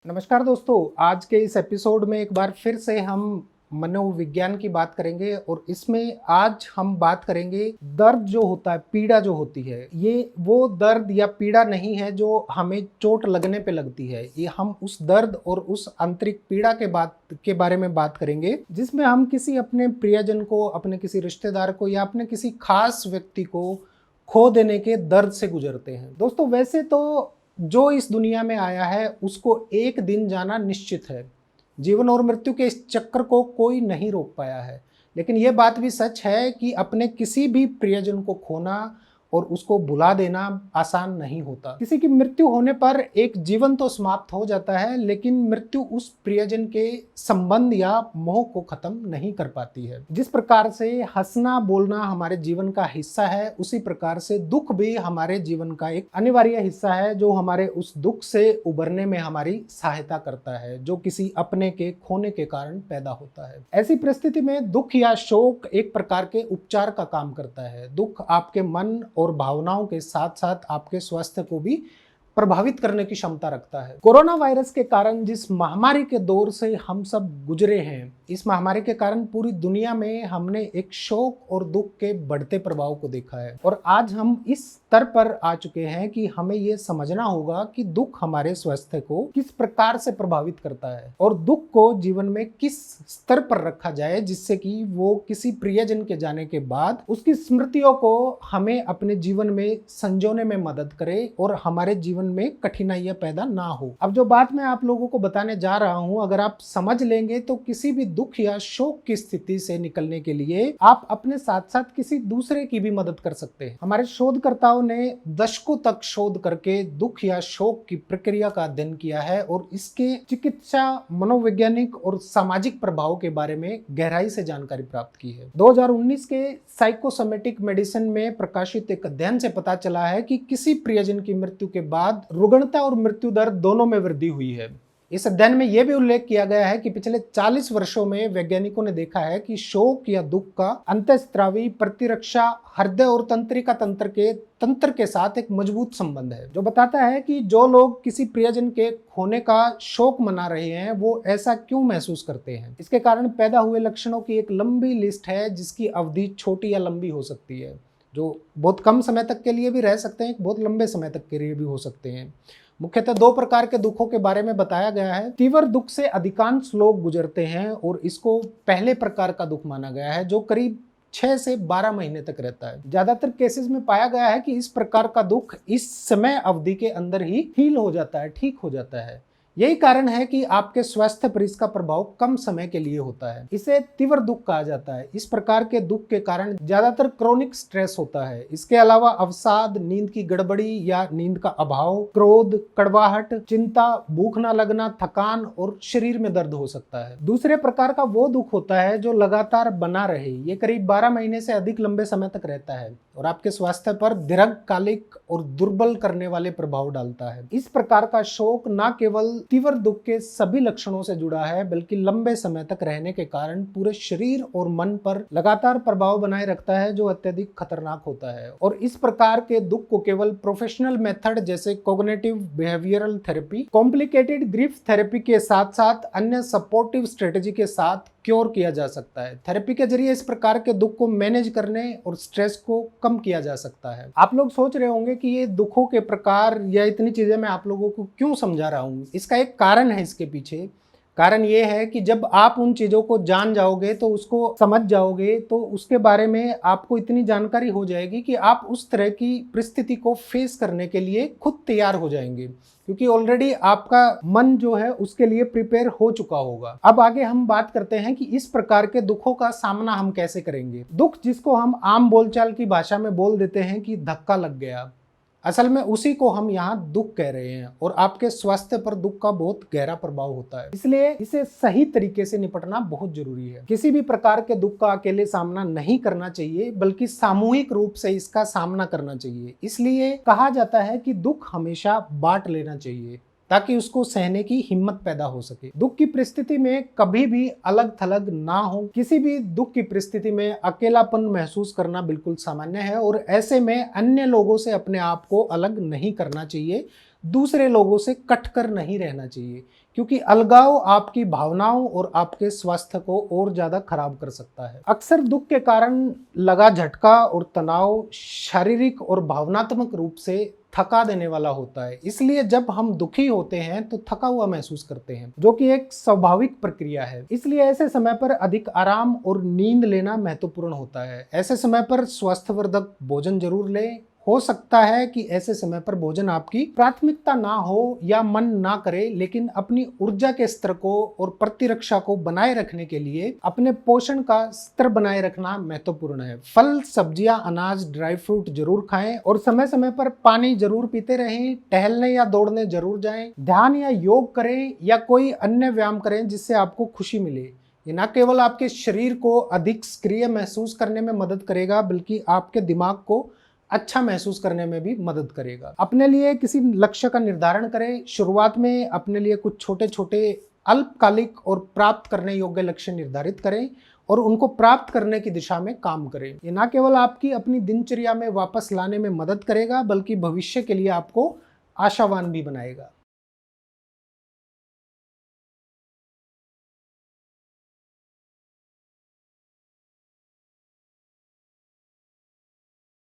नमस्कार दोस्तों, आज के इस एपिसोड में एक बार फिर से हम मनोविज्ञान की बात करेंगे और इसमें आज हम बात करेंगे दर्द जो होता है, पीड़ा जो होती है। ये वो दर्द या पीड़ा नहीं है जो हमें चोट लगने पे लगती है। ये हम उस दर्द और उस आंतरिक पीड़ा के बारे में बात करेंगे जिसमें हम किसी अपने प्रियजन को, अपने किसी रिश्तेदार को या अपने किसी खास व्यक्ति को खो देने के दर्द से गुजरते हैं। दोस्तों, वैसे तो जो इस दुनिया में आया है उसको एक दिन जाना निश्चित है। जीवन और मृत्यु के इस चक्कर को कोई नहीं रोक पाया है, लेकिन यह बात भी सच है कि अपने किसी भी प्रियजन को खोना और उसको भुला देना आसान नहीं होता। किसी की मृत्यु होने पर एक जीवन तो समाप्त हो जाता है, लेकिन मृत्यु उस प्रियजन के संबंध या मोह को खत्म नहीं कर पाती है। जिस प्रकार से हंसना बोलना हमारे जीवन का हिस्सा है, उसी प्रकार से दुख भी हमारे जीवन का एक अनिवार्य हिस्सा है जो हमारे उस दुख से उबरने में हमारी सहायता करता है, जो किसी अपने के खोने के कारण पैदा होता है। ऐसी परिस्थिति में दुख या शोक एक प्रकार के उपचार का काम करता है। दुख आपके मन और भावनाओं के साथ साथ आपके स्वास्थ्य को भी प्रभावित करने की क्षमता रखता है। कोरोना वायरस के कारण जिस महामारी के दौर से हम सब गुजरे हैं, इस महामारी के कारण पूरी दुनिया में हमने एक शोक और दुख के बढ़ते प्रभाव को देखा है और आज हम इस स्तर पर आ चुके हैं कि हमें यह समझना होगा कि दुख हमारे स्वास्थ्य को किस प्रकार से प्रभावित करता है और दुख को जीवन में किस स्तर पर रखा जाए जिससे कि वो किसी प्रियजन के जाने के बाद उसकी स्मृतियों को हमें अपने जीवन में संजोने में मदद करे और हमारे जीवन में कठिनाइयां पैदा ना हो। अब जो बात मैं आप लोगों को बताने जा रहा हूं, अगर आप समझ लेंगे तो किसी भी दुख या शोक की स्थिति से निकलने के लिए आप अपने साथ साथ किसी दूसरे की भी मदद कर सकते हैं। हमारे शोधकर्ताओं ने दशकों तक शोध करके दुख या शोक की प्रक्रिया का अध्ययन किया है और इसके चिकित्सा, मनोवैज्ञानिक और सामाजिक प्रभाव के बारे में गहराई से जानकारी प्राप्त की है। 2019 के साइकोसोमेटिक मेडिसिन में प्रकाशित एक अध्ययन से पता चला है कि किसी प्रियजन की मृत्यु के बाद रुग्णता और मृत्यु दर दोनों में वृद्धि हुई है। इस अध्ययन में यह भी उल्लेख किया गया है कि पिछले 40 वर्षों में वैज्ञानिकों ने देखा है कि शोक या दुख का अंतःस्रावी, प्रतिरक्षा, हृदय और तंत्रिका तंत्र के साथ एक मजबूत संबंध है, जो बताता है कि जो लोग किसी प्रियजन के खोने का शोक मना रहे हैं वो ऐसा क्यों महसूस करते हैं। इसके कारण पैदा हुए लक्षणों की एक लंबी लिस्ट है जिसकी अवधि छोटी या लंबी हो सकती है, जो बहुत कम समय तक के लिए भी रह सकते हैं, बहुत लंबे समय तक के लिए भी हो सकते हैं। मुख्यतः 2 प्रकार के दुखों के बारे में बताया गया है। तीव्र दुख से अधिकांश लोग गुजरते हैं और इसको पहले प्रकार का दुख माना गया है जो करीब 6 से 12 महीने तक रहता है। ज्यादातर केसेस में पाया गया है कि इस प्रकार का दुख इस समय अवधि के अंदर ही हील हो जाता है, ठीक हो जाता है। यही कारण है कि आपके स्वास्थ्य पर इसका प्रभाव कम समय के लिए होता है। इसे तीव्र दुख कहा जाता है। इस प्रकार के दुख के कारण ज्यादातर क्रोनिक स्ट्रेस होता है। इसके अलावा अवसाद, नींद की गड़बड़ी या नींद का अभाव, क्रोध, कड़वाहट, चिंता, भूख न लगना, थकान और शरीर में दर्द हो सकता है। दूसरे प्रकार का वो दुख होता है जो लगातार बना रहे। ये करीब 12 महीने से अधिक लंबे समय तक रहता है और आपके स्वास्थ्य पर दीर्घकालिक और दुर्बल करने वाले प्रभाव डालता है। इस प्रकार का शोक न केवल तीव्र दुख के सभी लक्षणों से जुड़ा है, बल्कि लंबे समय तक रहने के कारण पूरे शरीर और मन पर लगातार प्रभाव बनाए रखता है, जो अत्यधिक खतरनाक होता है। और इस प्रकार के दुख को केवल प्रोफेशनल मेथड जैसे cognitive behavioural therapy, complicated grief therapy के साथ साथ अन्य सपोर्टिव स्ट्रेटेजी के साथ क्योर किया जा सकता है। थेरेपी के जरिए इस प्रकार के दुख को मैनेज करने और स्ट्रेस को कम किया जा सकता है। आप लोग सोच रहे होंगे कि ये दुखों के प्रकार या इतनी चीजें मैं आप लोगों को क्यों समझा रहा हूँ। इसका एक कारण है। इसके पीछे कारण ये है कि जब आप उन चीजों को जान जाओगे, तो उसको समझ जाओगे, तो उसके बारे में आपको इतनी जानकारी हो जाएगी कि आप उस तरह की परिस्थिति को फेस करने के लिए खुद तैयार हो जाएंगे, क्योंकि ऑलरेडी आपका मन जो है उसके लिए प्रिपेयर हो चुका होगा। अब आगे हम बात करते हैं कि इस प्रकार के दुखों का सामना हम कैसे करेंगे। दुख, जिसको हम आम बोलचाल की भाषा में बोल देते हैं कि धक्का लग गया, असल में उसी को हम यहाँ दुख कह रहे हैं और आपके स्वास्थ्य पर दुख का बहुत गहरा प्रभाव होता है। इसलिए इसे सही तरीके से निपटना बहुत जरूरी है। किसी भी प्रकार के दुख का अकेले सामना नहीं करना चाहिए, बल्कि सामूहिक रूप से इसका सामना करना चाहिए। इसलिए कहा जाता है कि दुख हमेशा बांट लेना चाहिए ताकि उसको सहने की हिम्मत पैदा हो सके। दुख की परिस्थिति में कभी भी अलग थलग ना हो। किसी भी दुख की परिस्थिति में अकेलापन महसूस करना बिल्कुल सामान्य है और ऐसे में अन्य लोगों से अपने आप को अलग नहीं करना चाहिए, दूसरे लोगों से कटकर नहीं रहना चाहिए, क्योंकि अलगाव आपकी भावनाओं और आपके स्वास्थ्य को और ज्यादा खराब कर सकता है। अक्सर दुख के कारण लगा झटका और तनाव शारीरिक और भावनात्मक रूप से थका देने वाला होता है, इसलिए जब हम दुखी होते हैं तो थका हुआ महसूस करते हैं, जो कि एक स्वाभाविक प्रक्रिया है। इसलिए ऐसे समय पर अधिक आराम और नींद लेना महत्वपूर्ण होता है। ऐसे समय पर स्वास्थ्यवर्धक भोजन जरूर लें। हो सकता है कि ऐसे समय पर भोजन आपकी प्राथमिकता ना हो या मन ना करे, लेकिन अपनी ऊर्जा के स्तर को और प्रतिरक्षा को बनाए रखने के लिए अपने पोषण का स्तर बनाए रखना महत्वपूर्ण है। फल, सब्जियां, अनाज, ड्राई फ्रूट जरूर खाएं और समय समय पर पानी जरूर पीते रहें। टहलने या दौड़ने जरूर जाएं। ध्यान या योग करें या कोई अन्य व्यायाम करें जिससे आपको खुशी मिले। ये न केवल आपके शरीर को अधिक सक्रिय महसूस करने में मदद करेगा, बल्कि आपके दिमाग को अच्छा महसूस करने में भी मदद करेगा। अपने लिए किसी लक्ष्य का निर्धारण करें। शुरुआत में अपने लिए कुछ छोटे छोटे अल्पकालिक और प्राप्त करने योग्य लक्ष्य निर्धारित करें और उनको प्राप्त करने की दिशा में काम करें। ये न केवल आपकी अपनी दिनचर्या में वापस लाने में मदद करेगा, बल्कि भविष्य के लिए आपको आशावान भी बनाएगा।